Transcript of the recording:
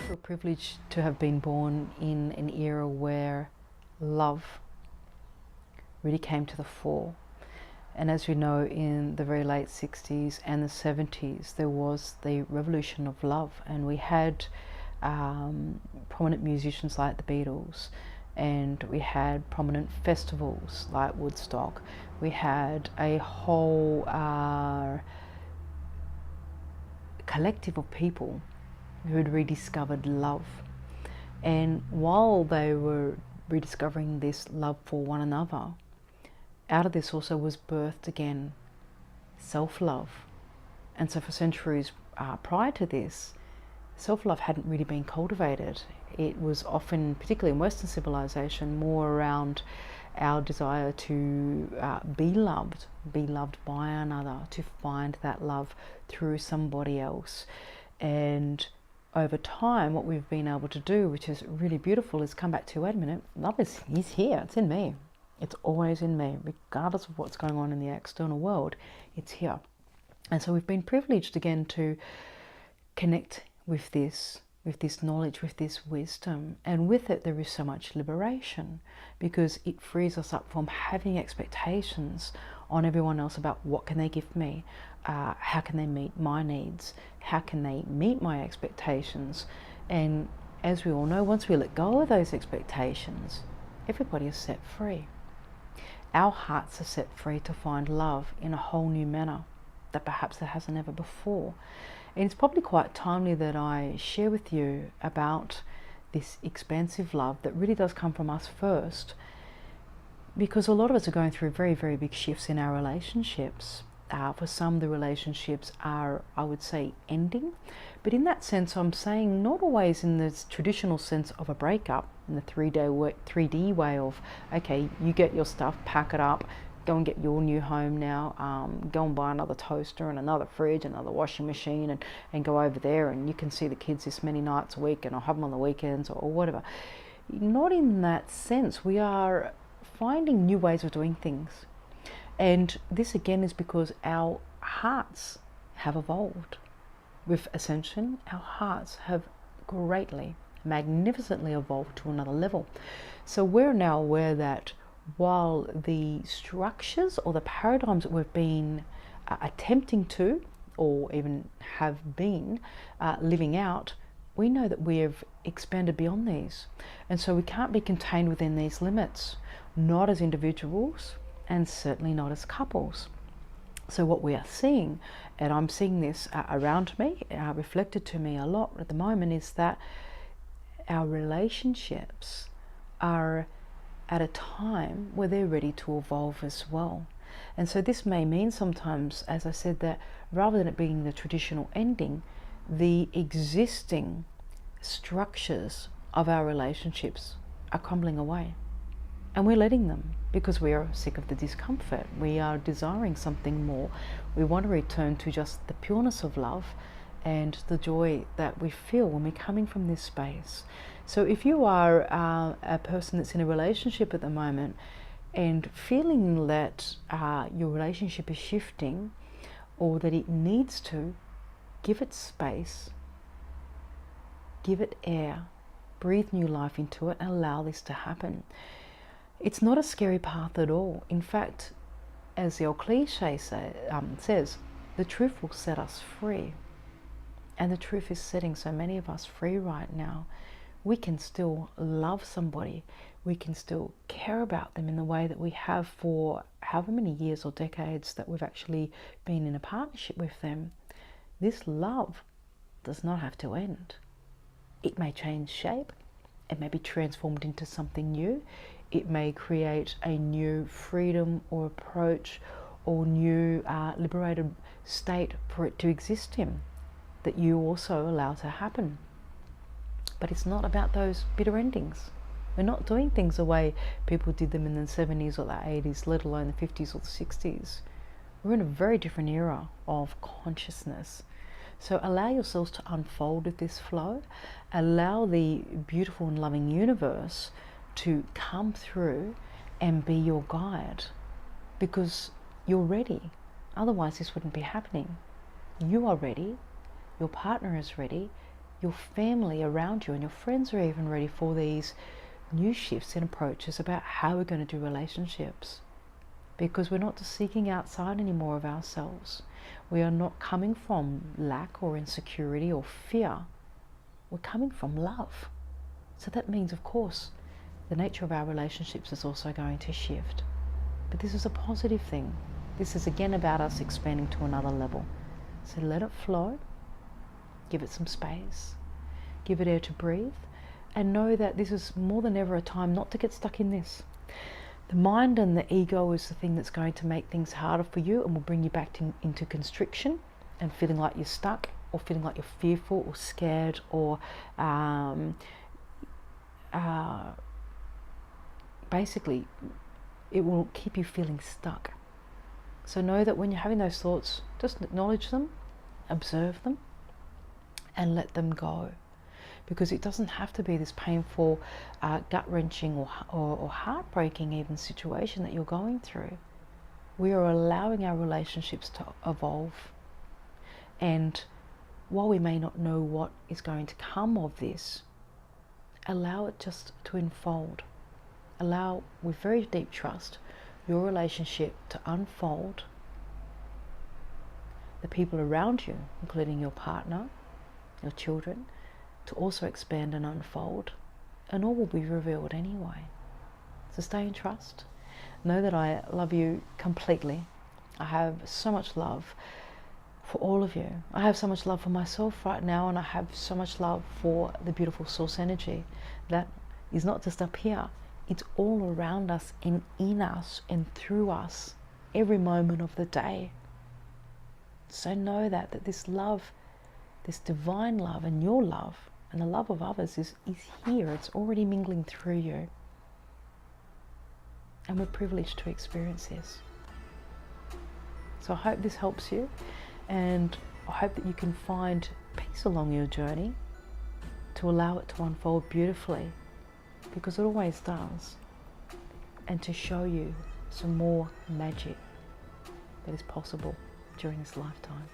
We're privileged to have been born in an era where love really came to the fore. And as we know, in the very late 60s and the 70s, there was the revolution of love, and we had prominent musicians like the Beatles, and we had prominent festivals like Woodstock. We had a whole collective of people who had rediscovered love. And while they were rediscovering this love for one another, out of this also was birthed again self-love. And so for centuries prior to this, self-love hadn't really been cultivated. It was often, particularly in Western civilization, more around our desire to be loved by another, to find that love through somebody else. And over time, what we've been able to do, which is really beautiful, is come back to, wait a minute, love is here, it's in me. It's always in me, regardless of what's going on in the external world, it's here. And so we've been privileged again to connect with this knowledge, with this wisdom. And with it, there is so much liberation, because it frees us up from having expectations on everyone else about what can they give me, how can they meet my needs, how can they meet my expectations. And as we all know, once we let go of those expectations, everybody is set free. Our hearts are set free to find love in a whole new manner that perhaps there hasn't ever before. And it's probably quite timely that I share with you about this expansive love that really does come from us first, because a lot of us are going through very, very big shifts in our relationships. For some, the relationships are, I would say, ending. But in that sense, I'm saying not always in the traditional sense of a breakup, in the 3D way of, okay, you get your stuff, pack it up, go and get your new home now, go and buy another toaster and another fridge, another washing machine, and go over there, and you can see the kids this many nights a week, and I'll have them on the weekends, or whatever. Not in that sense. We are finding new ways of doing things. And this again is because our hearts have evolved. With Ascension, our hearts have greatly, magnificently evolved to another level. So we're now aware that while the structures or the paradigms that we've been attempting to, or even have been living out, we know that we have expanded beyond these. And so we can't be contained within these limits, not as individuals, and certainly not as couples. So what we are seeing, and I'm seeing this around me, reflected to me a lot at the moment, is that our relationships are at a time where they're ready to evolve as well. And so this may mean sometimes, as I said, that rather than it being the traditional ending, the existing structures of our relationships are crumbling away. And we're letting them, because we are sick of the discomfort. We are desiring something more. We want to return to just the pureness of love and the joy that we feel when we're coming from this space. So if you are a person that's in a relationship at the moment and feeling that your relationship is shifting, or that it needs to, give it space, give it air, breathe new life into it, and allow this to happen. It's not a scary path at all. In fact, as the old cliche says, the truth will set us free. And the truth is setting so many of us free right now. We can still love somebody. We can still care about them in the way that we have for however many years or decades that we've actually been in a partnership with them. This love does not have to end. It may change shape. It may be transformed into something new. It may create a new freedom or approach or new liberated state for it to exist in, that you also allow to happen. But it's not about those bitter endings. We're not doing things the way people did them in the 70s or the 80s, let alone the 50s or the 60s. We're in a very different era of consciousness. So allow yourselves to unfold with this flow. Allow the beautiful and loving universe to come through and be your guide, because you're ready. Otherwise this wouldn't be happening. You are ready, your partner is ready, your family around you and your friends are even ready for these new shifts and approaches about how we're going to do relationships. Because we're not just seeking outside anymore of ourselves. We are not coming from lack or insecurity or fear. We're coming from love. So that means, of course, the nature of our relationships is also going to shift. But this is a positive thing. This is again about us expanding to another level. So let it flow, give it some space, give it air to breathe, and know that this is more than ever a time not to get stuck in this. The mind and the ego is the thing that's going to make things harder for you and will bring you back into constriction and feeling like you're stuck, or feeling like you're fearful or scared, or basically it will keep you feeling stuck. So know that when you're having those thoughts, just acknowledge them, observe them, and let them go. Because it doesn't have to be this painful, gut-wrenching or heartbreaking even situation that you're going through. We are allowing our relationships to evolve. And while we may not know what is going to come of this, allow it just to unfold. Allow, with very deep trust, your relationship to unfold. The people around you, including your partner, your children, to also expand and unfold, and all will be revealed anyway. So stay in trust. Know that I love you completely. I have so much love for all of you. I have so much love for myself right now, and I have so much love for the beautiful source energy that is not just up here. It's all around us and in us and through us every moment of the day. So know that this love, this divine love, and your love and the love of others is here. It's already mingling through you. And we're privileged to experience this. So I hope this helps you, and I hope that you can find peace along your journey to allow it to unfold beautifully, because it always does, and to show you some more magic that is possible during this lifetime.